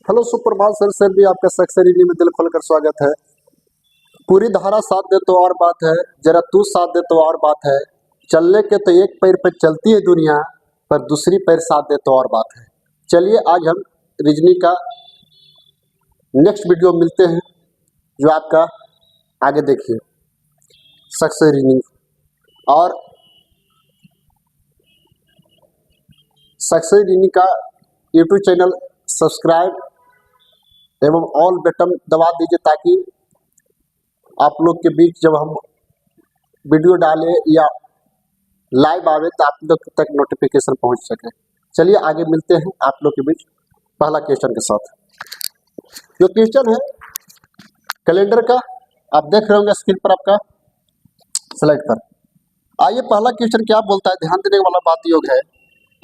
Hello सुप्रभात sir भी आपका सक्सेस में दिल खोलकर स्वागत है। पूरी धारा साथ दे तो और बात है, जरा तू साथ दे तो और बात है। चलने के तो एक पैर पर चलती है दुनिया, पर दूसरी पैर साथ दे तो और बात है। चलिए आज हम रीजनिंग का नेक्स्ट वीडियो मिलते हैं, जो आपका आगे देखिए सक्सेस रीजनिंग। और सक्सेस रीजनिंग का यूट्यूब चैनल सब्सक्राइब एवं ऑल बटन दबा दीजिए, ताकि आप लोग के बीच जब हम वीडियो डालें या लाइव आवे तो आप लोग तक नोटिफिकेशन पहुंच सके। चलिए आगे मिलते हैं आप लोग के बीच पहला क्वेश्चन के साथ। जो क्वेश्चन है कैलेंडर का, आप देख रहे होंगे स्क्रीन पर आपका स्लाइड पर। आइए पहला क्वेश्चन क्या बोलता है, ध्यान देने वाला बात योग है।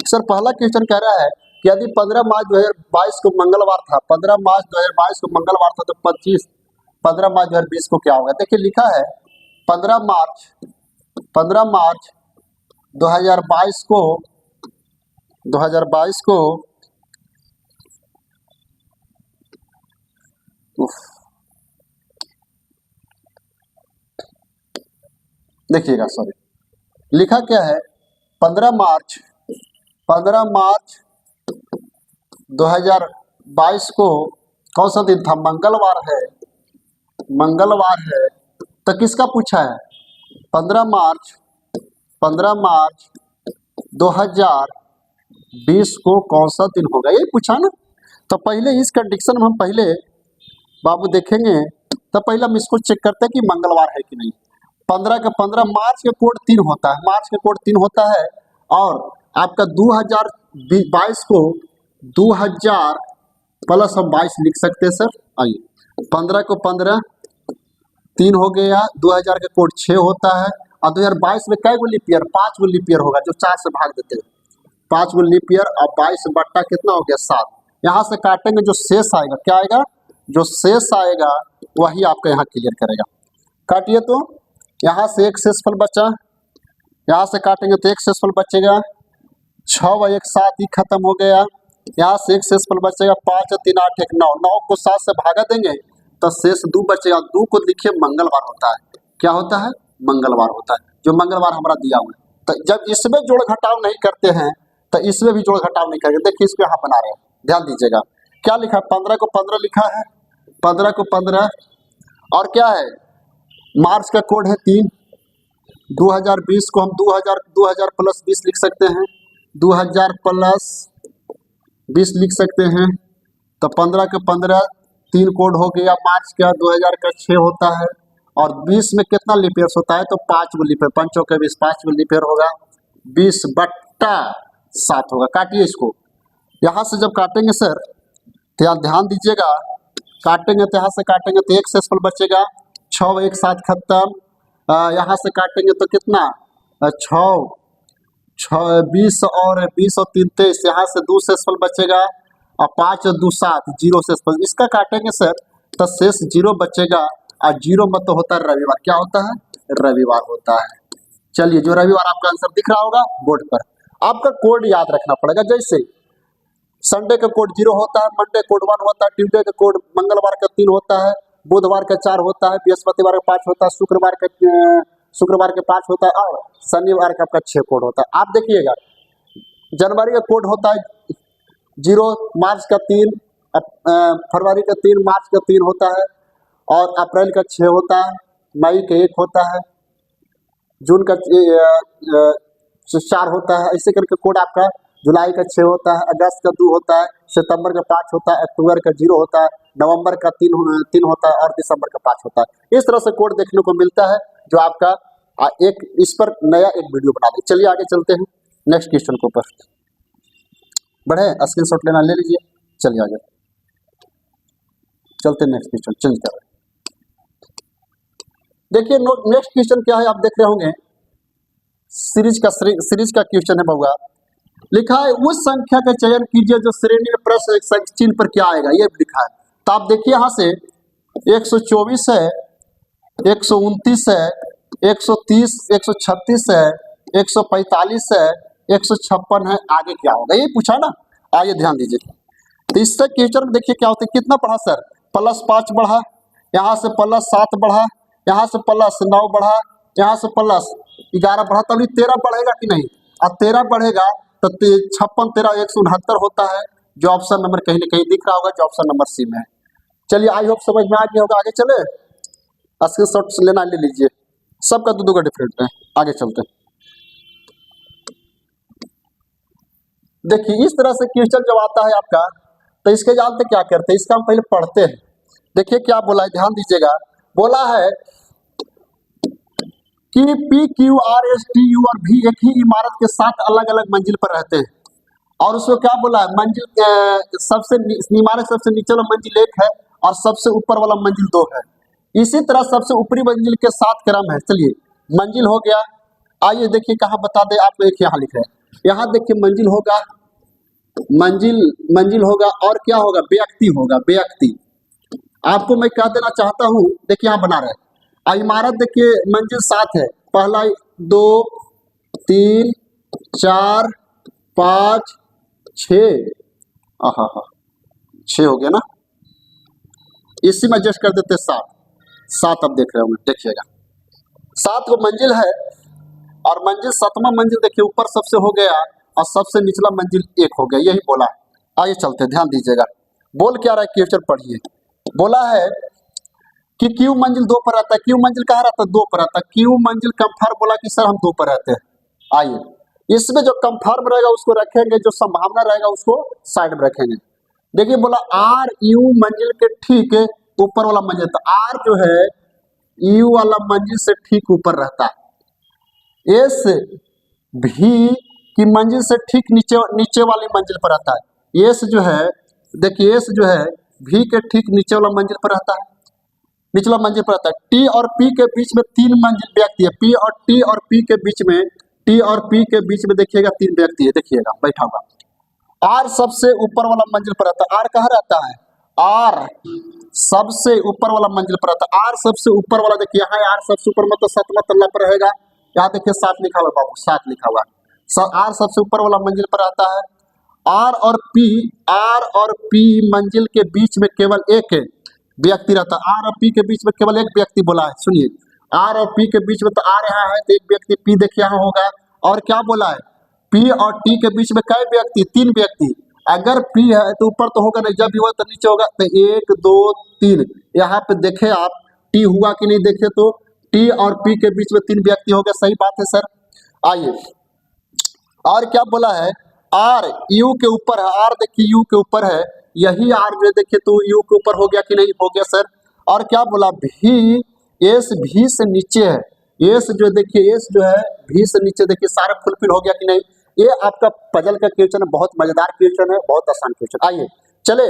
सर पहला क्वेश्चन कह रहा है कि यदि 15 मार्च 2022 को मंगलवार था, 15 मार्च 2022 को मंगलवार था, तो 15 मार्च 2020 को क्या होगा। देखिए लिखा है 15 मार्च 2022 को देखिएगा, सॉरी लिखा क्या है 15 मार्च 2022 को कौन सा दिन था, मंगलवार है। तो किसका पूछा है 15 मार्च 2020 को कौन सा दिन होगा, यही पूछा ना। तो पहले इस कंडीशन में हम पहले बाबू देखेंगे, तो पहले हम इसको चेक करते हैं कि मंगलवार है कि नहीं। 15 मार्च के कोड 3 होता है, और आपका 2022 को 2000 प्लस हम 22 लिख सकते हैं सर। आइए 15 को 15 3 हो गया, 2000 का कोड 6 होता है, और 2022 में कै गो लीप ईयर, 5 गो लीप ईयर होगा, जो 4 से भाग देते हैं, 5 गो लीप ईयर। और 22 बट्टा कितना हो गया 7। यहाँ से काटेंगे, जो शेष आएगा क्या आएगा, जो शेष आएगा वही आपका यहाँ क्लियर करेगा। काटिए, तो यहाँ से एक शेषफल बचा, यहाँ से काटेंगे तो एक शेषफल बचेगा, 6 व 1 7 ही खत्म हो गया। यहाँ से एक शेषफल बचेगा, 5 और 3 8 1 9, 9 को 7 से भागा देंगे तो शेष 2 बचेगा। 2 को लिखिए मंगलवार होता है, क्या होता है, मंगलवार होता है, जो मंगलवार हमारा दिया हुआ है। तो जब इसमें जोड़ घटाव नहीं करते हैं तो इसमें भी जोड़ घटाव नहीं करेंगे। देखिए इसको यहाँ बना रहे हैं, ध्यान दीजिएगा क्या लिखा है, 15 को 15 लिखा है, 15 को 15, और क्या है मार्च का कोड है 3, 2020 को हम 2000 प्लस 20 लिख सकते हैं, 2000 प्लस 20 लिख सकते हैं। तो 15 के 15 3 कोड हो गया, मार्च का 2000 का 6 होता है, और 20 में कितना लीप ईयर्स होता है, तो 5 गो लीप ईयर, 5 के 20, 5 गो लीप ईयर होगा, 20 बट्टा 7 होगा। काटिए इसको, यहाँ से जब काटेंगे सर तो यहाँ ध्यान दीजिएगा, काटेंगे तो यहाँ से काटेंगे तो एक शेषफल बचेगा, 6 व 1 7 खत्म। यहाँ से काटेंगे तो कितना 6 20 और 20 और 3 23, यहाँ से 2 शेषफल बचेगा, और 5 और 2 7 0 शेषफल। इसका काटेंगे सर तो शेष 0 बचेगा, और 0 मत तो होता है रविवार, क्या होता है, रविवार होता है। चलिए जो रविवार आपका आंसर दिख रहा होगा बोर्ड पर, आपका कोड याद रखना पड़ेगा। जैसे संडे का कोड 0 होता है, मंडे कोड 1 होता है, ट्यूसडे का कोड मंगलवार का 3 होता है, बुधवार का 4 होता है, बृहस्पतिवार का 5 होता है, शुक्रवार के 5 होता है, और शनिवार का आपका 6 कोड होता है। आप देखिएगा जनवरी का कोड होता है 0, मार्च का 3, फरवरी का 3, मार्च का 3 होता है, और अप्रैल का 6 होता है, मई का 1 होता है, जून का 4 होता है, ऐसे करके कोड आपका जुलाई का 6 होता है, अगस्त का 2 होता है, सितंबर का 5 होता है, अक्टूबर का 0 होता है, नवंबर का 3 होता है, और दिसंबर का 5 होता है। इस तरह से कोड देखने को मिलता है, जो आपका एक इस पर नया एक वीडियो बना दे। चलिए आगे चलते हैं नेक्स्ट क्वेश्चन के ऊपर बढ़े, स्क्रीनशॉट लेना ले लीजिए। चलिए आगे चलते हैं, नेक्स्ट क्वेश्चन चेंज कर रहे हैं। देखिए नेक्स्ट क्वेश्चन क्या है, आप देख रहे होंगे सीरीज का क्वेश्चन है बउआ। लिखा है उस संख्या का चयन कीजिए जो श्रेणी में प्रश्न चिन्ह पर क्या आएगा, ये लिखा है। तो आप देखिए यहाँ से 124 है, 129 है, 130, 136 है, 145 है, 156 है, आगे क्या होगा ये पूछा ना। आइए ध्यान दीजिए, तो इससे क्वेश्चन में देखिए क्या होता है, कितना बढ़ा सर, +5 बढ़ा, यहाँ से +7 बढ़ा, यहाँ से +9 बढ़ा, यहाँ से +11 बढ़ा, तभी 13 बढ़ेगा कि नहीं। और 13 बढ़ेगा तो 56 13 169 होता है, जो ऑप्शन नंबर कहीं ना कहीं दिख रहा होगा, जो ऑप्शन नंबर सी में है। चलिए आई होप समझ में आ गया होगा। आगे चले, स्क्रीनशॉट लेना ले लीजिए, सबका दो का डिफरेंट है। आगे चलते हैं। देखिए इस तरह से क्वेश्चन जब आता है आपका, तो इसके जानते क्या करते हैं, इसका हम पहले पढ़ते हैं। देखिए क्या बोला है, ध्यान दीजिएगा। बोला है कि P Q R S T U और V एक ही इमारत के 7 अलग अलग मंजिल पर रहते हैं, और उसको क्या बोला है, मंजिल सबसे इमारत सबसे नीचे वाला मंजिल 1 है और सबसे ऊपर वाला मंजिल 2 है। इसी तरह सबसे ऊपरी मंजिल के 7 क्रम है। चलिए मंजिल हो गया, आइए देखिए कहाँ बता दे आपको, एक यहाँ लिख रहे हैं, यहाँ देखिए मंजिल होगा, मंजिल होगा, और क्या होगा, व्यक्ति होगा, व्यक्ति। आपको मैं क्या देना चाहता हूँ, देखिए यहाँ बना रहे इमारत, देखिए मंजिल 7 है, पहला 2 3 4 5 6, आहा 6 हो गया ना, इसी में एडजस्ट कर देते 7। अब देख रहे होंगे, देखिएगा 7 को मंजिल है, और मंजिल 7वां मंजिल देखिए ऊपर सबसे हो गया, और सबसे निचला मंजिल 1 हो गया, यही बोला है। आइए चलते, ध्यान दीजिएगा बोल क्या रहा है, क्वेश्चन पढ़िए। बोला है कि क्यू मंजिल 2 पर रहता है। क्यू मंजिल कहाँ रहता है, 2 पर रहता है। क्यू मंजिल कंफर्म बोला कि सर हम 2 पर रहते हैं। आइए इसमें जो कंफर्म रहेगा उसको रखेंगे, जो संभावना रहेगा उसको साइड में रखेंगे। देखिए बोला आर यू मंजिल के ठीक ऊपर वाला मंजिल, तो आर जो है यू वाला मंजिल से ठीक ऊपर रहता है। एस भी की मंजिल से ठीक नीचे वाली मंजिल पर रहता है। एस जो है, देखिए एस जो है भी के ठीक नीचे वाला मंजिल पर रहता है, निचला मंजिल पर रहता है। टी और पी के बीच में 3 मंजिल व्यक्ति है। टी और पी के बीच में, टी और पी के बीच में देखिएगा 3 व्यक्ति है, देखिएगा बैठा हुआ। आर सबसे ऊपर वाला मंजिल पर रहता है। आर कहाँ रहता है, आर सबसे ऊपर वाला मंजिल पर रहता है। आर सबसे ऊपर वाला, देखिए यहाँ आर सबसे ऊपर मतलब 7वां तल्ला पर रहेगा, यहाँ देखिए 7 लिखा हुआ बाबू, 7 लिखा हुआ। आर सबसे ऊपर वाला मंजिल पर रहता है। आर और पी मंजिल के बीच में केवल एक व्यक्ति रहता है। आर और पी के बीच में केवल एक व्यक्ति बोला है, सुनिए आर और पी के बीच में, तो आर यहाँ है तो एक व्यक्ति, पी देखिए यहाँ होगा, और क्या बोला है, पी और टी के बीच में कई व्यक्ति, 3 व्यक्ति। अगर पी है तो ऊपर तो होगा नहीं, जब भी हुआ तो नीचे होगा, तो 1 2 3 यहाँ पे देखे आप, टी हुआ कि नहीं, देखे तो टी और पी के बीच में 3 व्यक्ति हो गया, सही बात है सर। आइए और क्या बोला है, आर यू के ऊपर है, आर देखिए यू के ऊपर है, यही आर जो देखिए तो यू के ऊपर हो गया कि नहीं, हो गया सर। और क्या बोला, भी एस भी से नीचे है, एस जो देखिए एस जो है भी से नीचे, देखिए सारा फुलफिल हो गया कि नहीं। ये आपका पजल का क्वेश्चन है, बहुत मजेदार क्वेश्चन है, बहुत आसान क्वेश्चन। आइए चले,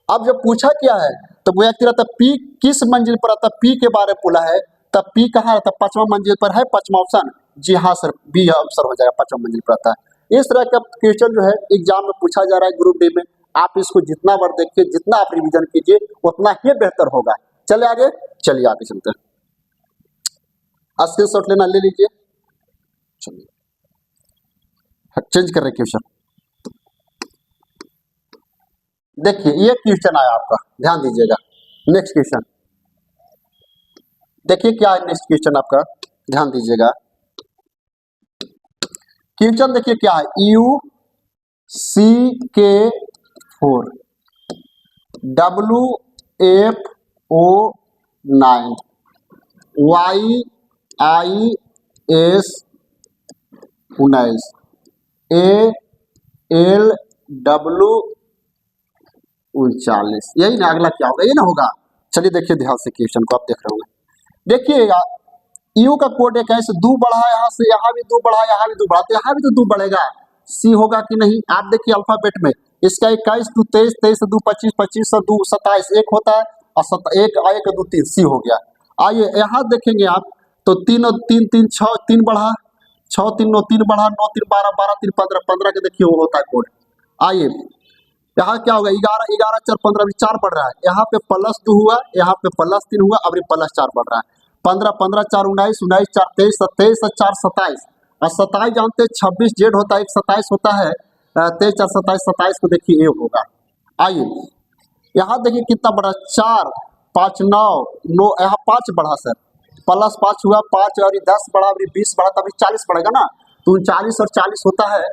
अब जब पूछा क्या है तो व्यक्ति रहता पी किस मंजिल पर रहता, पी के बारे में बोला है, तब पी कहाँ रहता, 5वां मंजिल पर है, 5वां ऑप्शन, जी हाँ सर बी आंसर हो जाएगा, 5वां मंजिल पर रहता है। इस तरह का क्वेश्चन जो है एग्जाम में पूछा जा रहा है ग्रुप डी में। आप इसको जितना बार देखिए, जितना आप रिवीजन कीजिए उतना ही बेहतर होगा। चले आगे, चलिए आगे चलते हैं, स्क्रीनशॉट लेना ले लीजिए। चलिए चेंज कर रहे क्वेश्चन, देखिए ये क्वेश्चन आया आपका, ध्यान दीजिएगा। नेक्स्ट क्वेश्चन देखिए क्या है, नेक्स्ट क्वेश्चन आपका ध्यान दीजिएगा। क्वेश्चन देखिए क्या है, यू सी के 4 WF O 9 YIS 19 ALW 39, यही ना, अगला क्या होगा, ये ना होगा। चलिए देखिए ध्यान से क्वेश्चन को आप देख रहे होंगे, देखिएगा यू का कोड एक ऐसे 2 बढ़ा, यहाँ से यहाँ भी 2 बढ़ा, यहाँ भी 2 बढ़ा, तो यहाँ भी तो 2 बढ़ेगा, सी होगा कि नहीं। आप देखिए अल्फाबेट में इसका 21 2 23 23 2 25 25 2 27 1 होता है, और 1 1 2 3 सी हो गया। आइए यहाँ देखेंगे आप, तो 3 और 3 3 6 3 बढ़ा, 6 3 9 3 बढ़ा, 9 3 12 12 3 15 15 के देखिए वो होता है कोड। आइए यहाँ क्या होगा, 11 11 4 15 भी 4 बढ़ रहा है, यहाँ पे +2 हुआ, यहाँ पे +3 हुआ, अब +4 बढ़ रहा है। 15 15 4 19 19 4 23 27 4 27, और 27 जानते हैं 26 जेड होता है, 1 27 होता है, 23 4 27 27 को देखिए ए होगा। आइए यहाँ देखिए कितना बड़ा, 4 5 9 9, यहाँ 5 बढ़ा सर, प्लस 5 हुआ 5, और ये 10 बढ़ा, और ये 20 बढ़ा, तभी 40 बढ़ेगा ना। तो 39 और 40 होता है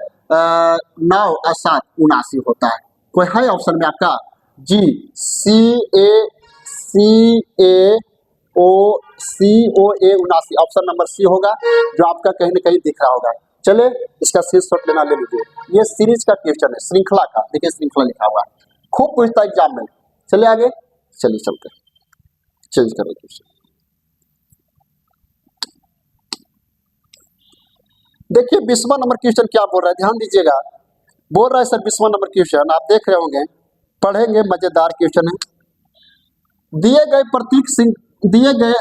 9 और 7 79 होता है। कोई है ऑप्शन में आपका? जी, CAOCOA 79, ऑप्शन नंबर सी होगा, जो आपका कहीं ना कहीं दिख रहा होगा। चले इसका स्क्रीनशॉट लेना ले लीजिए। ये सीरीज का क्वेश्चन है, श्रृंखला का, देखिए श्रृंखला लिखा हुआ है, खूब पूछता है एग्जाम में। चलिए आगे, चलिए चलते हैं, चेंज करें क्वेश्चन। देखिए 20वां नंबर क्वेश्चन क्या बोल रहा है, ध्यान दीजिएगा। बोल रहा है सर 20वां नंबर क्वेश्चन, आप देख रहे होंगे, पढ़ेंगे, मजेदार क्वेश्चन है। दिए गए दिए गए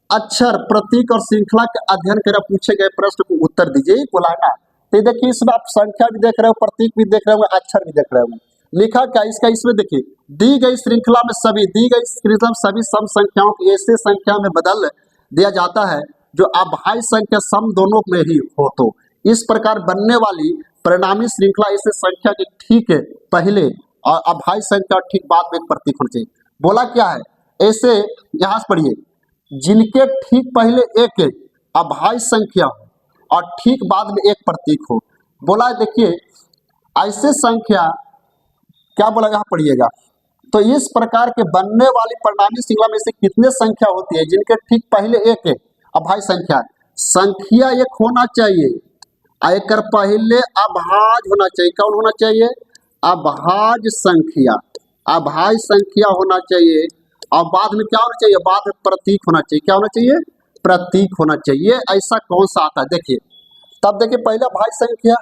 अक्षर, प्रतीक और श्रृंखला का अध्ययन कर पूछे गए प्रश्न को उत्तर दीजिए, बोला है ना। तो देखिए इसमें आप संख्या भी देख रहे हो, प्रतीक भी देख रहे हो, अक्षर भी देख रहे हो। लिखा क्या इसका, इसमें देखिए, दी गई श्रृंखला में सभी सम संख्याओं को ऐसे संख्या में बदल दिया जाता है जो अभाज्य संख्या सम दोनों में ही हो। तो इस प्रकार बनने वाली परिणामी श्रृंखला ऐसे संख्या के ठीक है पहले और अभाज्य संख्या ठीक बाद में एक प्रतीक होना चाहिए। बोला क्या है, ऐसे यहाँ से पढ़िए, जिनके ठीक पहले एक अभाज्य संख्या हो और ठीक बाद में एक प्रतीक हो। बोला देखिए ऐसे संख्या, क्या बोला यहाँ पढ़िएगा, तो इस प्रकार के बनने वाली परिणामी श्रृंखला में से कितने संख्या होती है जिनके ठीक पहले एक है अभाज्य संख्या। संख्या एक होना चाहिए, आयकर पहले अभाज्य होना चाहिए। कौन होना चाहिए? अभाज्य संख्या, अभाज्य संख्या होना चाहिए। और बाद में क्या होना चाहिए? बाद में प्रतीक होना चाहिए। क्या होना चाहिए? प्रतीक होना चाहिए। ऐसा कौन सा आता है देखिए, तब देखिए पहले अभाज्य संख्या,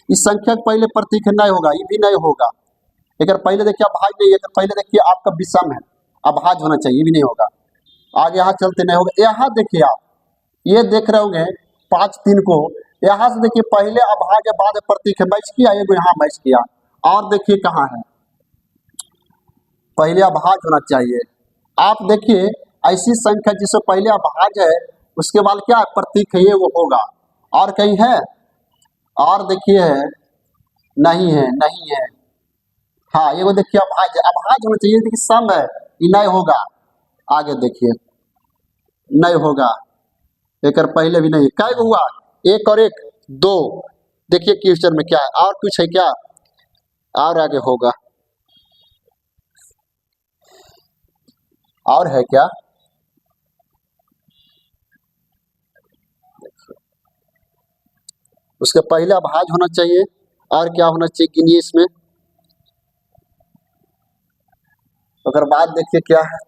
इस संख्या के पहले प्रतीक नहीं होगा, ये भी नहीं होगा। अगर पहले देखिए अभाज्य नहीं है, अगर पहले देखिए आपका विषम है, अभाज्य होना चाहिए, ये भी नहीं होगा। आगे यहाँ चलते नहीं होगा। यहाँ देखिए आप ये देख रहे होंगे 5 3 को, यहाँ से देखिए पहले अभाज्य बाद प्रतीक है, मैच किया, ये यहाँ मैच किया। और देखिए कहाँ है, पहले अभाज्य होना चाहिए। आप देखिए ऐसी संख्या जिससे पहले अभाज्य है उसके बाद क्या है? प्रतीक है, ये वो होगा। और कहीं है? और देखिए है, नहीं है, नहीं है। हाँ ये वो देखिए अभाज्य, अभाज्य होना चाहिए, देखिए सम है, ये नहीं होगा। आगे देखिए नहीं होगा, एक पहले भी नहीं। क्या हुआ? 1 और 1 2। देखिए क्वेश्चन में क्या है, और कुछ है क्या? और आगे होगा, और है क्या? उसके पहले अभाज्य होना चाहिए, और क्या होना चाहिए गिनिए इसमें। अगर बात देखिए क्या है,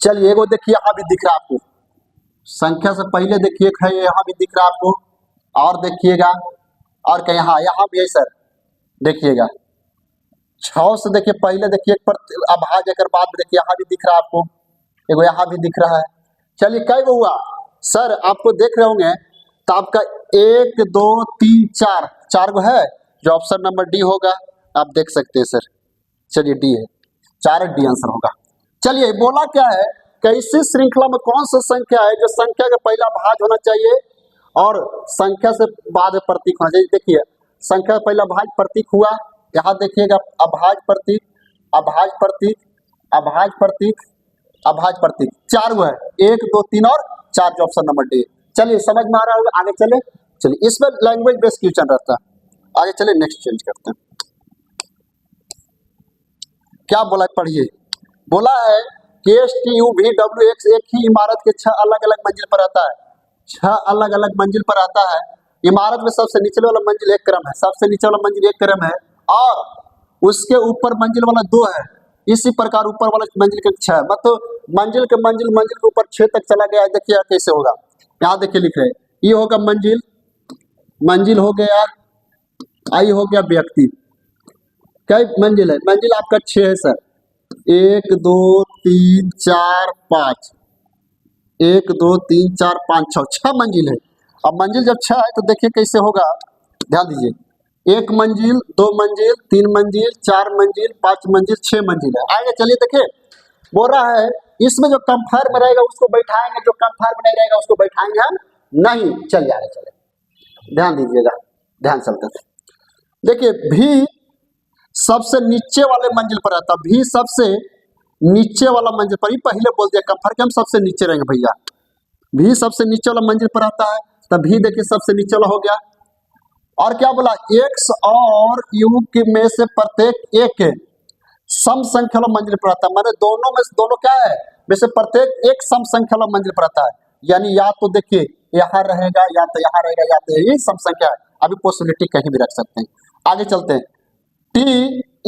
चलिए वो देखिए यहाँ भी दिख रहा है आपको, संख्या से पहले देखिए है, यहाँ भी दिख रहा है आपको। और देखिएगा, और कहीं हाँ यहाँ भी है सर, देखिएगा 6 से देखिए पहले देखिए अभाज्य, अगर बाद में देखिए यहाँ भी दिख रहा है आपको, एगो यहाँ भी दिख रहा है। चलिए कई गो हुआ सर, आपको देख रहे होंगे, तो आपका 1 2 3 4 4 गो है, जो ऑप्शन नंबर डी होगा, आप देख सकते हैं सर। चलिए डी है, 4 डी आंसर होगा। चलिए बोला क्या है, कैसी श्रृंखला में कौन सा संख्या है जो संख्या का पहला अभाज्य होना चाहिए और संख्या से बाद में प्रतीक होना चाहिए। देखिए संख्या का पहला अभाज्य प्रतीक हुआ, यहाँ देखिएगा अभाज्य प्रतीक, अभाज्य प्रतीक, अभाज्य प्रतीक, अभाज्य प्रतीक, 4 गो है, 1 2 3 और 4, जो ऑप्शन नंबर डी। चलिए समझ में आ रहा होगा, आगे चले। चलिए इसमें लैंग्वेज बेस्ड क्वेश्चन रहता है। आगे चले, नेक्स्ट चेंज करते हैं। क्या बोला पढ़िए, बोला है KSTUVWX एक ही इमारत के 6 अलग अलग मंजिल पर रहता है, 6 अलग अलग मंजिल पर रहता है। इमारत में सबसे नीचे वाला मंजिल 1 क्रम है, सबसे नीचे वाला मंजिल 1 क्रम है, और उसके ऊपर मंजिल वाला 2 है। इसी प्रकार ऊपर वाला मंजिल के 6, मतलब मंजिल के ऊपर 6 तक चला गया है। देखिए कैसे होगा, यहाँ देखिए लिख रहे, ये होगा मंजिल, मंजिल हो गया, आई हो गया व्यक्ति। कई मंजिल है? मंजिल आपका 6 है सर, 1 2 3 4 5, 1 2 3 4 5 6 मंजिल है। अब मंजिल जब 6 है तो देखिए कैसे होगा, ध्यान दीजिए, 1 मंजिल 2 मंजिल 3 मंजिल 4 मंजिल 5 मंजिल 6 मंजिल है। आगे चलिए देखिए, बोल रहा है इसमें जो कंफर्म रहेगा उसको बैठाएंगे, जो कंफर्म नहीं रहेगा उसको बैठाएंगे हम नहीं। चलिए आगे चले, ध्यान दीजिएगा, ध्यान चलते थे। देखिए भी सबसे नीचे वाले मंजिल पर रहता, भी सबसे नीचे वाला मंजिल पर, ही पहले बोल दिया कंफर्म कि हम सबसे नीचे रहेंगे भैया। भी सबसे नीचे वाला मंजिल पर आता है, तब भी देखिए सबसे नीचे वाला हो गया। और क्या बोला, एक्स और यू के में से प्रत्येक एक सम संख्या वाला मंजिल पर आता है, माने दोनों में से दोनों क्या है, में से प्रत्येक एक सम संख्या वाला मंजिल पर आता है। यानी या तो देखिए यहाँ रहेगा या तो यहाँ रहेगा या तो यही सम संख्या है। अभी पॉसिबिलिटी कहीं भी रख सकते हैं। आगे चलते हैं, टी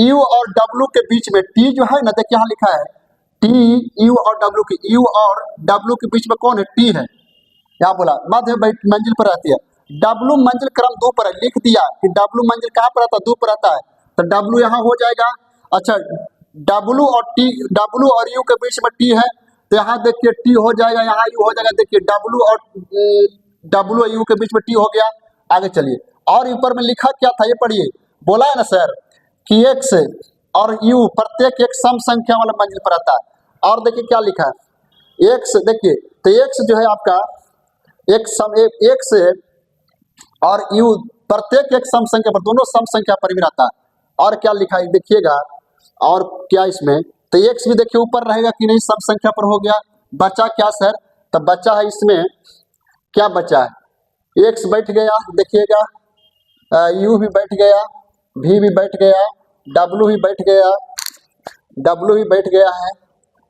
यू और डब्ल्यू के बीच में, टी जो है ना देखिए यहाँ लिखा है टी यू और डब्ल्यू की, यू और डब्ल्यू के बीच में कौन है, टी है। यहाँ बोला मध्य मंजिल पर रहती है। डब्ल्यू मंजिल क्रम 2 पर है, लिख दिया कि डब्ल्यू मंजिल कहाँ पर आता है, 2 पर आता है, तो डब्ल्यू यहाँ हो जाएगा। अच्छा डब्ल्यू और टी, डब्ल्यू और यू के बीच में टी है, तो यहाँ देखिए टी हो जाएगा, यहाँ यू हो जाएगा। देखिए डब्ल्यू और यू के बीच में टी हो गया। आगे चलिए, और ऊपर में लिखा क्या था ये पढ़िए, बोला है ना सर कि एक्स और यू प्रत्येक एक सम संख्या वाला मंजिल पर आता है। और देखिए क्या लिखा है, एक्स देखिए, तो एक्स जो है आपका एक्स और यू प्रत्येक एक सम संख्या पर, दोनों सम संख्या पर भी रहता है। और क्या लिखा है देखिएगा, और क्या इसमें, तो एक्स भी देखिए ऊपर रहेगा कि नहीं, सम संख्या पर हो गया। बचा क्या सर, तो बचा है इसमें क्या बचा है, एक्स बैठ गया देखिएगा, यू भी बैठ गया, भी बैठ गया, डब्ल्यू भी बैठ गया, डब्ल्यू भी बैठ गया है।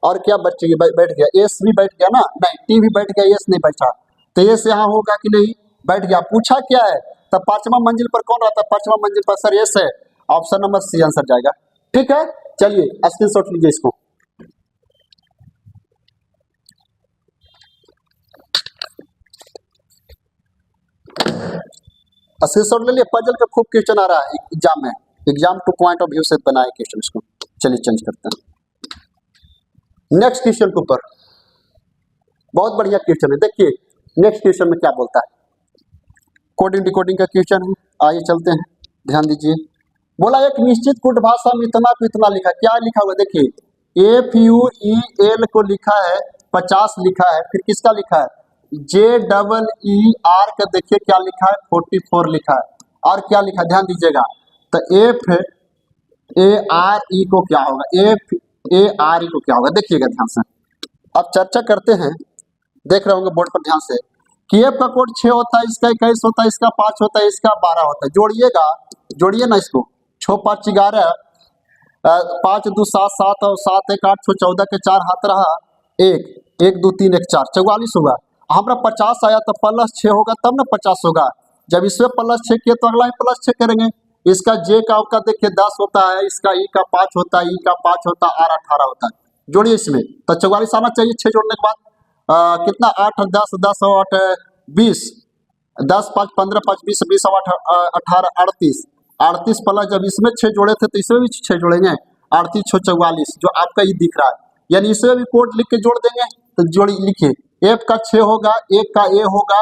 और क्या बच गया, बैठ गया, एस भी बैठ गया ना, नहीं टी भी बैठ गया, एस नहीं बैठा, तो एस यहाँ होगा कि नहीं, बैठ गया। पूछा क्या है, तो पांचवा मंजिल पर कौन रहता है, पांचवा मंजिल पर सर एस है, ऑप्शन नंबर सी आंसर जाएगा। ठीक है, चलिए स्क्रीनशॉट लीजिए इसको। स्क्रीनशॉट ले लिए, पजल का खूब क्वेश्चन आ रहा है एग्जाम में, एग्जाम 2 पॉइंट ऑफ व्यू से बनाए क्वेश्चन इसको। चलिए चेंज करते हैं नेक्स्ट क्वेश्चन के ऊपर, बहुत बढ़िया क्वेश्चन है। देखिए नेक्स्ट क्वेश्चन में क्या बोलता है, कोडिंग डिकोडिंग का क्वेश्चन है। आइए चलते हैं, ध्यान दीजिए। बोला एक निश्चित कोड भाषा में इतना को इतना लिखा, क्या लिखा हुआ देखिए, FUEL को लिखा है 50 लिखा है, फिर किसका लिखा है, JEER का देखिए क्या लिखा है 44 लिखा है। और क्या लिखा ध्यान दीजिएगा, तो FARE को क्या होगा, FARE को क्या होगा देखिएगा ध्यान से। अब चर्चा करते हैं, देख रहे होंगे बोर्ड पर ध्यान से कि एफ का कोड 6 होता है, इसका 21 होता है, इसका 5 होता है, इसका 12 होता है। जोड़िएगा, जोड़िए ना इसको, 6 5 11, 5 2 7 7 और 7 1 8 6 14 के 4 हाथ रहा 1 1 2 3 1 4 44 होगा। हमारा 50 आया तो प्लस 6 होगा तब ना 50 होगा। जब इसमें प्लस 6 किए तो अगला ही प्लस 6 करेंगे। इसका जे का देखिए 10 होता है, इसका ई का 5 होता है, ई का 5 होता है, आर 18 होता है। जोड़िए इसमें तो 44 आना चाहिए 6 जोड़ने के बाद। कितना 8 10 10 और 8 20, 10 5 15 5 20 20 और 8 18 38 38 प्लस जब इसमें 6 जोड़े थे तो इसमें भी 6 जोड़ेंगे, 38 6 44 जो आपका ये दिख रहा है, यानी इसमें भी कोड लिख के जोड़ देंगे। तो जोड़ी लिखिए, एफ का 6 होगा, एक का ए होगा,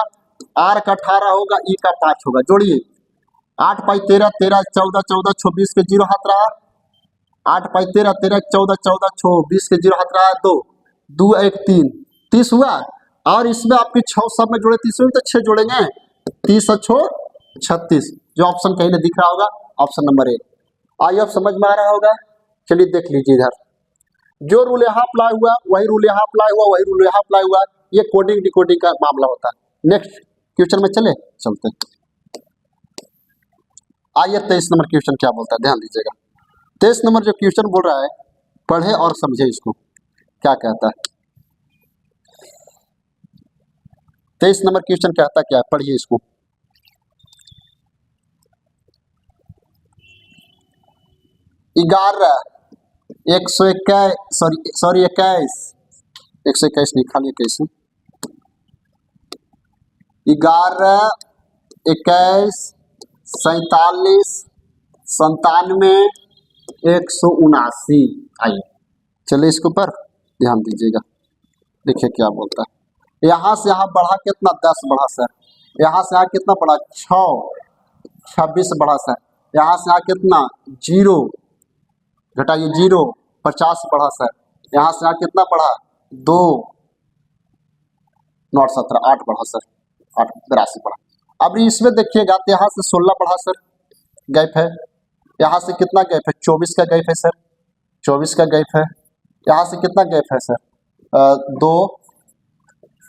आर का 18 होगा, ई का 5 होगा। जोड़िए 8 पाई 13 13 14 14 26 के 0 हाथ रहा, 8 पाई 13 13 14 14 26 के 0 हाथ रहा, 2 2 1 3 30 हुआ। और इसमें आपके 6 सब में जोड़े, तीसरे में तो 6 जोड़ेंगे, 30 और 6 36, जो ऑप्शन कहीं ना दिख रहा होगा ऑप्शन नंबर 1। आइए अब समझ में आ रहा होगा, चलिए देख लीजिए इधर, जो रूल यहाँ अप्लाई हुआ वही रूल यहाँ अप्लाई हुआ, वही रूल यहाँ अप्लाई हुआ। ये कोडिंग डिकोडिंग का मामला होता है। नेक्स्ट क्वेश्चन में चलते हैं। आइए 23 नंबर क्वेश्चन क्या बोलता है, ध्यान दीजिएगा। 23 नंबर जो क्वेश्चन बोल रहा है, पढ़े और समझे इसको क्या कहता है। 23 नंबर क्वेश्चन कहता क्या है, पढ़िए इसको। ग्यारह 121 सॉरी 21 121 नहीं, खाली 21, 11 21 47 97 179। आइए चलिए इसके ऊपर ध्यान दीजिएगा, देखिए क्या बोलता है। यहाँ से यहाँ बढ़ा कितना 10 बढ़ा सर, यहाँ से यहाँ कितना बढ़ा 6 26 बढ़ा सर, यहाँ से यहाँ कितना 0 घटाइए 0 50 बढ़ा सर, यहाँ से यहाँ कितना बढ़ा, 2 नॉट 17, 8 बढ़ा सर, 8 82 बढ़ा। अब इसमें देखिएगा तो यहाँ से 16 बढ़ा सर, गैप है। यहाँ से कितना गैप है, 24 का गैप है सर, 24 का गैप है। यहाँ से कितना गैप है सर, 2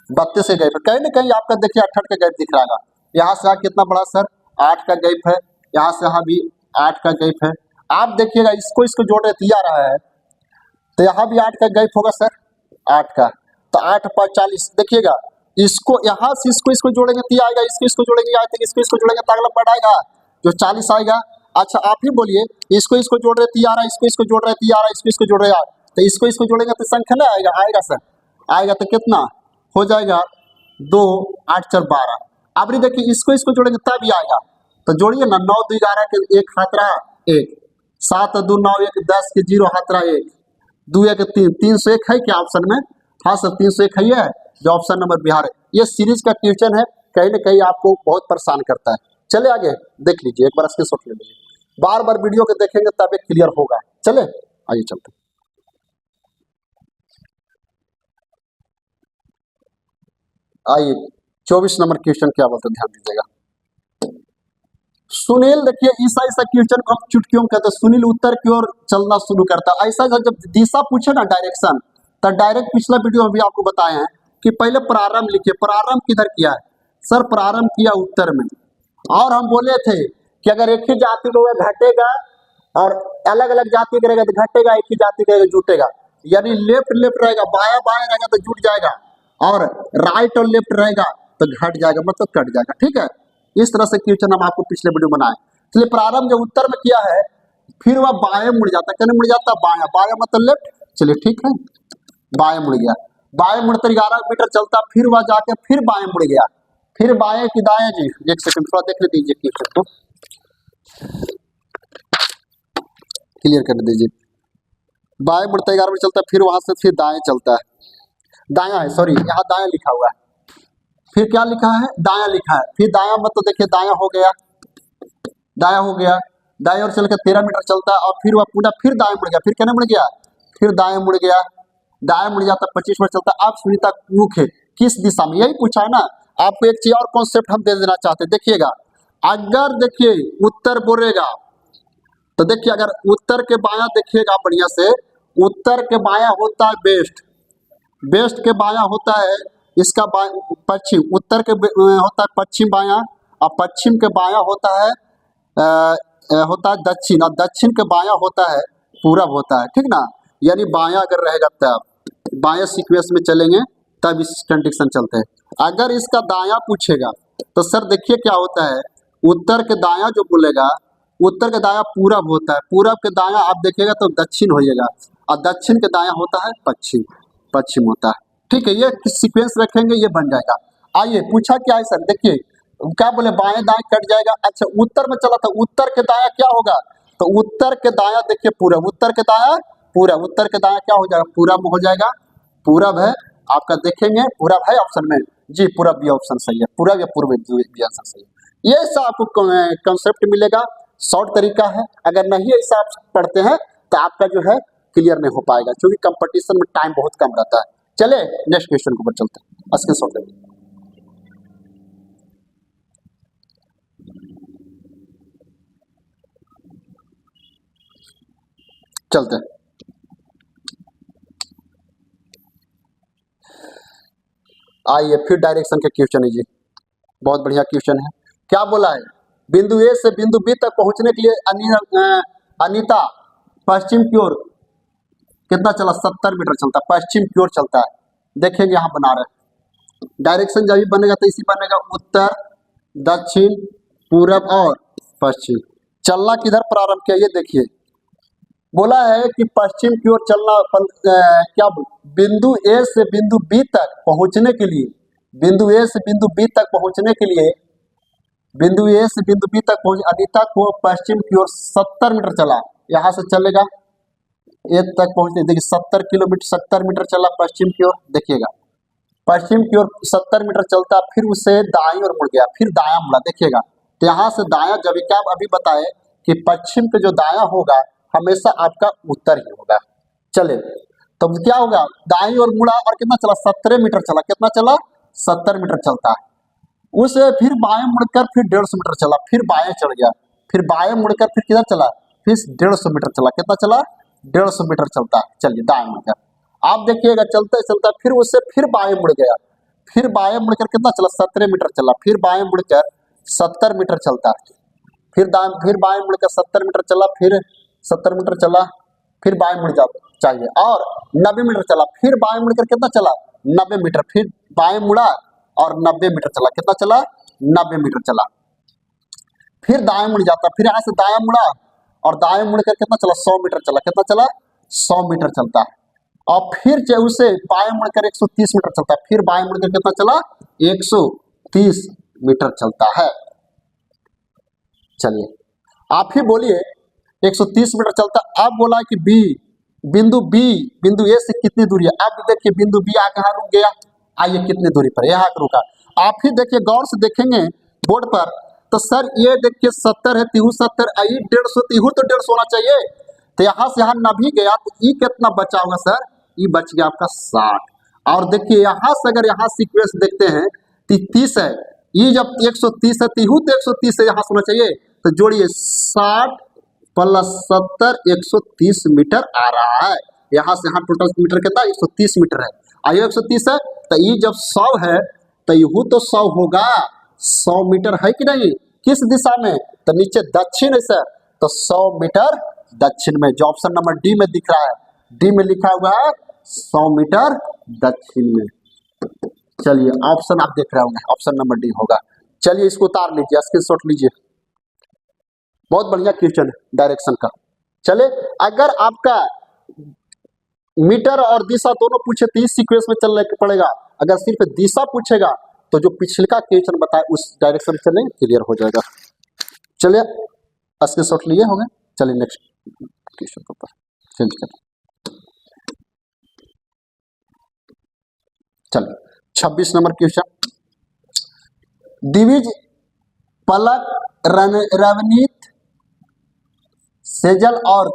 32 का गैप है। कहीं ना कहीं आपका देखिए 68 का गैप दिख रहा है। यहाँ से यहाँ कितना बढ़ा सर, 8 का गैप है। यहाँ से यहाँ भी 8 का गैप है। आप देखिएगा इसको जोड़ रहे आ रहा है तो यहाँ भी 8 का गैप होगा सर, 8 का, तो 8 5 40। देखिएगा इसको यहाँ से इसको जोड़ेंगे तो आएगा, इसको जोड़ेंगे आए थे, इसको जोड़ेंगे तो अगला बढ़ाएगा जो 40 आएगा। अच्छा आप ही बोलिए, इसको जोड़ रहे ती आ रहा, इसको जोड़ रहे ती आ रहा, इसको जोड़ रहे आ, तो इसको जोड़ेंगे तो संख्या ना आएगा, आएगा सर, आएगा तो कितना हो जाएगा, 2 8 4 12। अब देखिए इसको जोड़ेंगे तब ही आएगा, तो जोड़िए ना, 9 2 11 के 1 हाथ रहा 1, 7 2 9 1 10 के 0 हाथ रहा 1, 2 1 3, 301 है क्या ऑप्शन में? हाँ सर 301 है, जो ऑप्शन नंबर बिहार है। ये सीरीज का क्वेश्चन है, कहीं ना कहीं आपको बहुत परेशान करता है। चले आगे देख लीजिए, एक बार स्क्रीनशॉट ले लीजिए, बार बार वीडियो को देखेंगे तब एक क्लियर होगा। चले आइए चलते, आइए 24 नंबर क्वेश्चन क्या बोलते ध्यान दीजिएगा। सुनील, देखिए ऐसा क्वेश्चन को हम चुटकियों में कहते हैं। सुनील उत्तर की ओर चलना शुरू करता है। ऐसा जब दिशा पूछे ना डायरेक्शन, तो डायरेक्ट पिछला वीडियो में भी आपको बताए हैं कि पहले प्रारंभ लिखिए। प्रारंभ किधर किया है सर? प्रारंभ किया उत्तर में। और हम बोले थे कि अगर एक ही जाति को घटेगा और अलग अलग जाति करेगा तो घटेगा, एक ही जाति करेगा जुटेगा। यानी लेफ्ट लेफ्ट रहेगा, बाया बाया रहेगा तो जुट जाएगा, और राइट और लेफ्ट रहेगा तो घट जाएगा, मतलब कट जाएगा। ठीक है, इस तरह से क्वेश्चन हम आपको पिछले वीडियो बनाए। इसलिए प्रारंभ जो उत्तर में किया है, फिर वह बाएं मुड़ जाता है। कहने मुड़ जाता है बाया, बाया मतलब लेफ्ट। चलिए ठीक है, बाएं मुड़ गया, बाएं मुड़कर 11 मीटर चलता, फिर वह जाके फिर बाएं मुड़ गया, फिर बाएं की दाएं। जी एक सेकंड थोड़ा देख ले दीजिए क्वेश्चन को, क्लियर कर दीजिए। बाएं मुड़ता 11 मीटर चलता, फिर वहां से फिर दाएं चलता है, दाया है, सॉरी यहाँ दाया लिखा हुआ है, फिर क्या लिखा है, दाया लिखा है, फिर दाया मतलब देखिए दाया हो गया, दाया हो गया, दाएं ओर चल के 13 मीटर चलता है, और फिर वह पूरा फिर दाएं मुड़ गया, फिर कहने मुड़ गया, फिर दाएं मुड़ गया, दाएं मुड़ जाता 25 मीटर चलता है। अब सुनीता मुख है किस दिशा में, यही पूछा है ना। आपको एक चीज और कॉन्सेप्ट हम दे देना चाहते हैं। देखिएगा, अगर देखिए उत्तर बोलेगा तो देखिए, अगर उत्तर के बाया देखिएगा बढ़िया से, उत्तर के बाया होता है वेस्ट, वेस्ट के बाया होता है इसका पश्चिम, उत्तर के होता है पश्चिम बाया, और पश्चिम के बाया होता है दक्षिण, और दक्षिण के बाया होता है पूरब होता है। ठीक ना, यानी बाया अगर रहेगा तब बाया सीक्वेंस में चलेंगे तब इस कंडीशन चलते हैं। अगर इसका दाया पूछेगा तो सर देखिए क्या होता है, उत्तर के दाया जो बोलेगा, उत्तर के दाया पूरब होता है, पूरब के दाया आप देखिएगा तो दक्षिण होइएगा, और दक्षिण के दाया होता है पश्चिम, पश्चिम होता है। ठीक है, ये सीक्वेंस रखेंगे ये बन जाएगा। आइए पूछा क्या है सर, देखिए क्या बोले, बाएं दाएं कट जाएगा। अच्छा उत्तर में चला था, उत्तर के दाया क्या होगा, तो उत्तर के दाया देखिए पूरब, उत्तर के दाया पूरब, उत्तर के दाया क्या हो जाएगा, पूरब हो जाएगा, पूरब है आपका, देखेंगे पूरब है ऑप्शन में, जी पूरब भी ऑप्शन सही है, पूरब या पूर्व भी आंसर सही है। ये सब आपको कंसेप्ट मिलेगा, शॉर्ट तरीका है। अगर नहीं ऐसा आप पढ़ते हैं तो आपका जो है क्लियर नहीं हो पाएगा, क्योंकि कंपटीशन में टाइम बहुत कम रहता है। चले नेक्स्ट क्वेश्चन के ऊपर चलते हैं, स्क्रीनशॉट ले लीजिए। चलते हैं, आइए फिर डायरेक्शन के क्वेश्चन है जी, बहुत बढ़िया क्वेश्चन है। क्या बोला है, बिंदु ए से बिंदु बी तक पहुंचने के लिए अनीता पश्चिम की ओर कितना चला, 70 मीटर चलता, पश्चिम की ओर चलता है। देखेंगे यहाँ बना रहे, डायरेक्शन जब भी बनेगा तो इसी बनेगा, उत्तर दक्षिण पूरब और पश्चिम। चलना किधर प्रारंभ किया, ये देखिए बोला है कि पश्चिम की ओर चलना। क्या बिंदु ए से बिंदु बी तक पहुंचने के लिए, बिंदु ए से बिंदु बी तक पहुंचने के लिए, बिंदु ए से बिंदु बी तक पहुंच, अनीता को पश्चिम की ओर 70 मीटर चला, यहाँ से चलेगा ए तक पहुंचने, देखिए 70 किलोमीटर, 70 मीटर चला पश्चिम की ओर। देखिएगा पश्चिम की ओर 70 मीटर चलता, फिर उसे दाईं ओर मुड़ गया, फिर दायां मुड़ा। देखिएगा तो यहाँ से दायां, जब क्या अभी बताए कि पश्चिम के जो दायां होगा हमेशा आपका उत्तर ही होगा। चले तो क्या होगा, दाई और मुड़ा और कितना चला, 17 मीटर चला, कितना चला, 70 मीटर चलता है। उसे फिर बाएं मुड़कर फिर 150 मीटर चला, फिर बाएं चढ़ गया, फिर बाएं मुड़कर फिर किधर चला, फिर 150 मीटर चला, कितना चला, 150 मीटर चलता है। चलिए दाएं मुड़कर आप देखिएगा चलते चलता फिर उससे फिर बाएं मुड़ गया, फिर बाएं मुड़कर कितना चला, 17 मीटर चला, फिर बाएं मुड़कर 70 मीटर चलता है, फिर बाएं मुड़कर 70 मीटर चला, फिर 70 मीटर चला, फिर बाएं मुड़ जा चाहिए और 90 मीटर चला, फिर बाएं मुड़कर कितना चला, 90 मीटर, फिर बाएं मुड़ा और 90 मीटर चला, कितना चला, 90 मीटर चला, फिर दाएं मुड़ जाता, फिर यहाँ से दाएं मुड़ा और दाएं मुड़कर कितना चला, 100 मीटर चला, कितना चला, 100 मीटर चलता है। और फिर जो उसे बाएं मुड़कर 130 मीटर चलता है, फिर बाएं मुड़कर कितना चला, 130 मीटर चलता है। चलिए आप ही बोलिए 130 मीटर चलता। अब बोला कि बिंदु ए से कितनी दूरी है। अब देखिए बिंदु बी आके यहाँ रुक गया, आइए कितनी दूरी पर यहाँ रुका। आप ही देखिए गौर से देखेंगे बोर्ड पर, तो सर ये देखिए 70 है, तिहू 70, आई 150, तिहू तो 150 होना चाहिए, तो यहाँ से यहाँ न भी गया तो ई कितना बचा होगा सर, ई बच गया आपका 60। और देखिए यहाँ से अगर यहाँ सीक्वेंस देखते हैं तो 30 है, ये जब 130 है, तिहू तो 130 है, यहाँ से होना चाहिए, तो जोड़िए 60 + 70 130 मीटर आ रहा है। यहाँ से यहाँ टोटल मीटर कितना, 130 मीटर है, आइए 130 है, तो ये जब 100 है तो यू तो 100 होगा, 100 मीटर है कि नहीं, किस दिशा में, तो नीचे दक्षिण है सर, तो 100 मीटर दक्षिण में, जो ऑप्शन नंबर डी में दिख रहा है, डी में लिखा हुआ है 100 मीटर दक्षिण में। चलिए ऑप्शन आप देख रहे होंगे, ऑप्शन नंबर डी होगा। चलिए इसको उतार लीजिए, स्क्रीनशॉट लीजिए, बहुत बढ़िया क्वेश्चन है डायरेक्शन का। चले अगर आपका मीटर और दिशा दोनों पूछे तो इस सीक्वेंस में चलने पड़ेगा, अगर सिर्फ दिशा पूछेगा तो जो पिछले क्वेश्चन बताए उस डायरेक्शन में चलें, क्लियर हो जाएगा। चलिए स्क्रीनशॉट लिए होंगे, चलिए नेक्स्ट क्वेश्चन के ऊपर चेंज करें। चलिए 26 नंबर क्वेश्चन, दिविज, पलक, रवनीत, सेजल और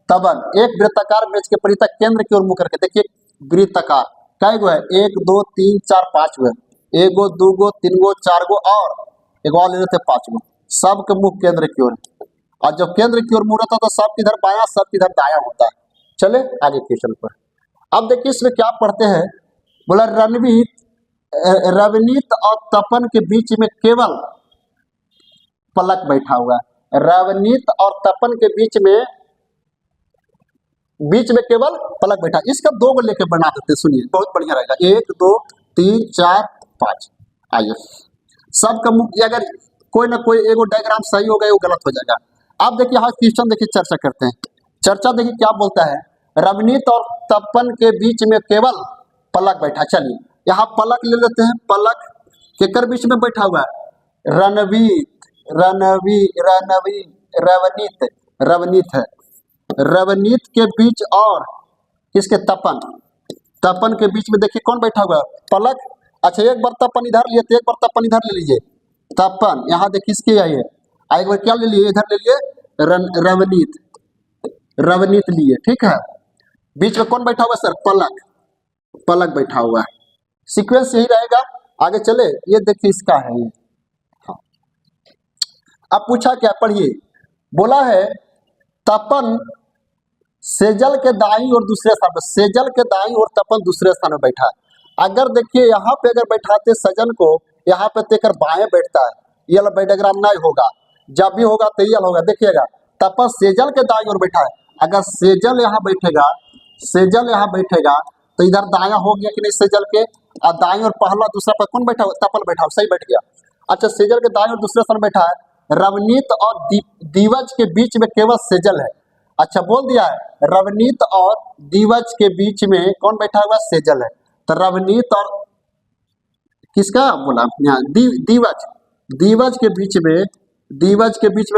तबन एक वृत्ताकार वृत्त के परितः केंद्र की ओर मुख करके, देखिए वृत्ताकार कै गो है, 1 2 3 4 5 गो है, 1 गो 2 गो 3 गो 4 गो और एक और ले लेते 5 गो, सबके मुख केंद्र की ओर, और जब केंद्र की ओर मुड़ होता है तो सब किधर बाया, सब किधर दाया होता है। चले आगे क्वेश्चन पर। अब देखिए इसमें क्या पढ़ते हैं, बोला रवनीत और तपन के बीच में केवल पलक बैठा हुआ है, रवनीत और तपन के बीच में केवल पलक बैठा, इसका 2 गो लेके बना देते, सुनिए बहुत बढ़िया रहेगा, 1 2 3 4 5, आइए सबका मुख, अगर कोई ना कोई एगो डायग्राम सही होगा वो गलत हो जाएगा। आप देखिए यहाँ क्वेश्चन देखिए, चर्चा करते हैं, चर्चा देखिए क्या बोलता है, रवनीत और तपन के बीच में केवल पलक बैठा। चलिए यहाँ पलक ले लेते हैं, पलक केकर बीच में बैठा हुआ है, रवनीत है, रवनीत के बीच और किसके, तपन के बीच में देखिए कौन बैठा हुआ है, पलक। अच्छा एक बार तपन इधर लिए तो एक बार तपन इधर ले लीजिए, तपन यहाँ देखिए इसके आइए, एक बार क्या ले लिए, इधर ले लिए रवनीत लिए, ठीक है, बीच में कौन बैठा हुआ है सर, पलक बैठा हुआ है, सीक्वेंस यही रहेगा। आगे चले, ये देखिए इसका है ये, हाँ। अब पूछा क्या, पढ़िए, बोला है तपन सेजल के दाईं और दूसरे स्थान पर, सेजल के दाईं और तपन दूसरे स्थान में बैठा है। अगर देखिए यहाँ पे अगर बैठाते सजन को, यहाँ पे तेकर बाएं बैठता है, ये वाला डायग्राम नहीं होगा, जब भी होगा तो ये होगा, देखिएगा तपन सेजल के दाईं ओर बैठा है, अगर सेजल यहाँ बैठेगा तो इधर दाया हो गया कि नहीं सेजल के, और दाईं और पहला दूसरा पर कौन बैठा, तपन बैठा, सही बैठ गया। अच्छा सेजल के दाईं और दूसरे स्थान बैठा है, रवनीत और दिवज के बीच में केवल सेजल है। अच्छा बोल दिया है रवनीत और दिवज के बीच में कौन बैठा हुआ, सेजल है, तो रवनीत और किसका बोला यहाँ, दिवज के बीच में कौन, दिविज के बीच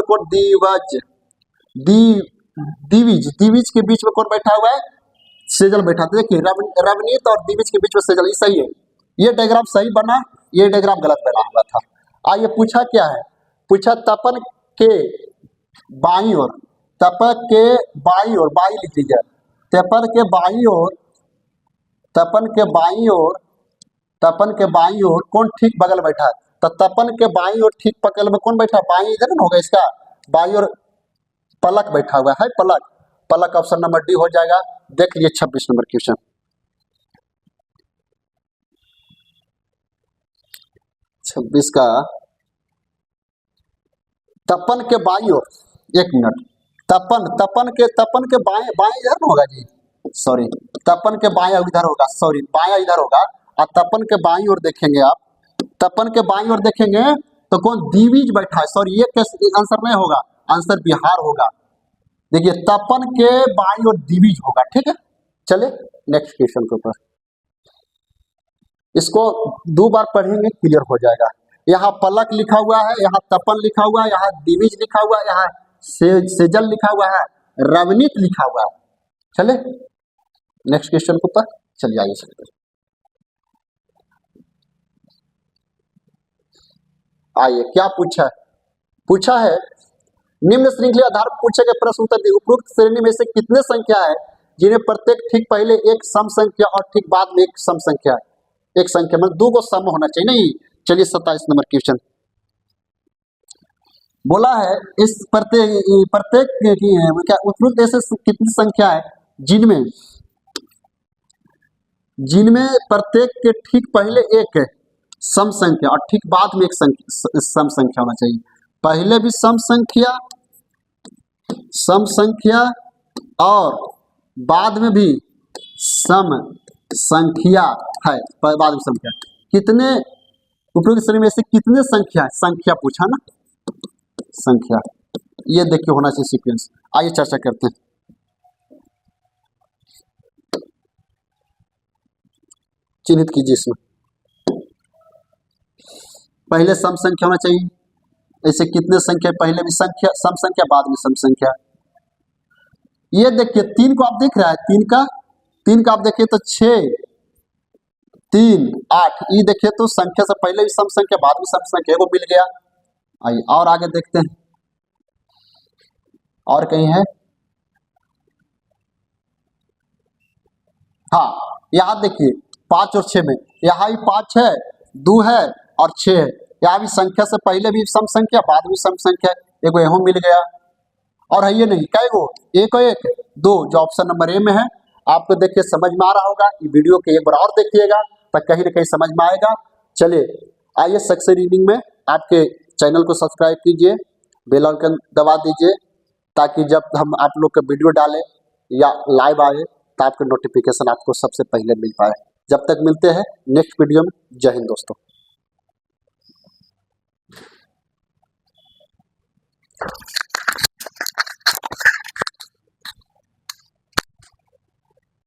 में कौन बैठा हुआ है, सेजल बैठा। देखिए रवनीत और दिविज के बीच में सेजल, ये सही है, ये डायग्राम सही बना, ये डायग्राम गलत बना हुआ था। आइए पूछा क्या है, पूछा तपन के बाईं ओर, बाई लिख लीजिए, तपन के बाईं ओर तपन के बाईं ओर, तपन के बाईं ओर कौन ठीक बगल बैठा है? तो तपन के बाईं ओर ठीक बगल में कौन बैठा है? बाईं इधर ना होगा इसका, बाईं ओर पलक बैठा हुआ है, पलक। पलक ऑप्शन नंबर डी हो जाएगा। देख लिए 26 नंबर क्वेश्चन। 26 का तपन के बाईं ओर, एक मिनट, तपन के बाएं, बाएं इधर ना होगा जी, सॉरी, तपन के बाएं इधर होगा, सॉरी बायां इधर होगा। और तपन के बाईं ओर देखेंगे आप, तपन के बाईं ओर देखेंगे तो कौन दिविज बैठा है? सॉरी ये कैसे आंसर नहीं होगा, आंसर बिहार होगा। देखिए तपन के बाईं ओर दिविज होगा, ठीक है। चले नेक्स्ट क्वेश्चन के ऊपर, इसको 2 बार पढ़ेंगे क्लियर हो जाएगा। यहाँ पलक लिखा हुआ है, यहाँ तपन लिखा हुआ है, यहाँ दिविज लिखा हुआ है, यहाँ सेजल लिखा हुआ है, रवनीत लिखा हुआ है। चले नेक्स्ट क्वेश्चन के ऊपर, चलिए आइए चलते हैं। आइए क्या पूछा है निम्न श्रृंखला आधार पर पूछे गए प्रश्न उत्तर दिए। उपरोक्त श्रेणी में से कितने संख्या है जिन्हें प्रत्येक ठीक पहले एक सम संख्या और ठीक बाद में एक सम संख्या, एक संख्या मतलब 2 को सम होना चाहिए नहीं। चलिए 27 नंबर क्वेश्चन बोला है, इस प्रत्येक क्या उपरोक्त ऐसे कितनी संख्या है जिनमें प्रत्येक के ठीक पहले एक सम संख्या और ठीक बाद में एक सम संख्या होना चाहिए। पहले भी सम संख्या और बाद में भी सम संख्या है, बाद में संख्या। कितने उपरोक्त श्रेणी में से कितने संख्या पूछा ना, संख्या, ये देखिए होना चाहिए सीक्वेंस। आइए चर्चा करते हैं। चिन्हित कीजिए इसमें, पहले सम संख्या होना चाहिए। ऐसे कितने संख्या, पहले भी संख्या सम संख्या बाद में सम संख्या। ये देखिए 3 को आप देख रहा है, 3 का आप देखिए तो 6 3 8, ये देखिए तो संख्या से पहले भी सम संख्या बाद में सम संख्या, वो मिल गया। आइए और आगे देखते हैं, और कहीं है, हाँ यहाँ देखिए 5 और 6 में, यहाँ भी 5 है, 2 है और 6 है। यहाँ भी संख्या से पहले भी सम संख्या बाद में सम संख्या, एक यहाँ मिल गया। और है ये नहीं कई गो, 1 और 1 2, जो ऑप्शन नंबर ए में है। आपको देखिए समझ में आ रहा होगा, ये वीडियो के एक बार और देखिएगा तो कहीं ना कहीं समझ में आएगा। चलिए आइए सक्सेस रीडिंग में, आपके चैनल को सब्सक्राइब कीजिए, बेल आइकन दबा दीजिए, ताकि जब हम आप लोग का वीडियो डालें या लाइव आए तो आपका नोटिफिकेशन आपको सबसे पहले मिल पाए। जब तक मिलते हैं नेक्स्ट वीडियो में, जय हिंद दोस्तों।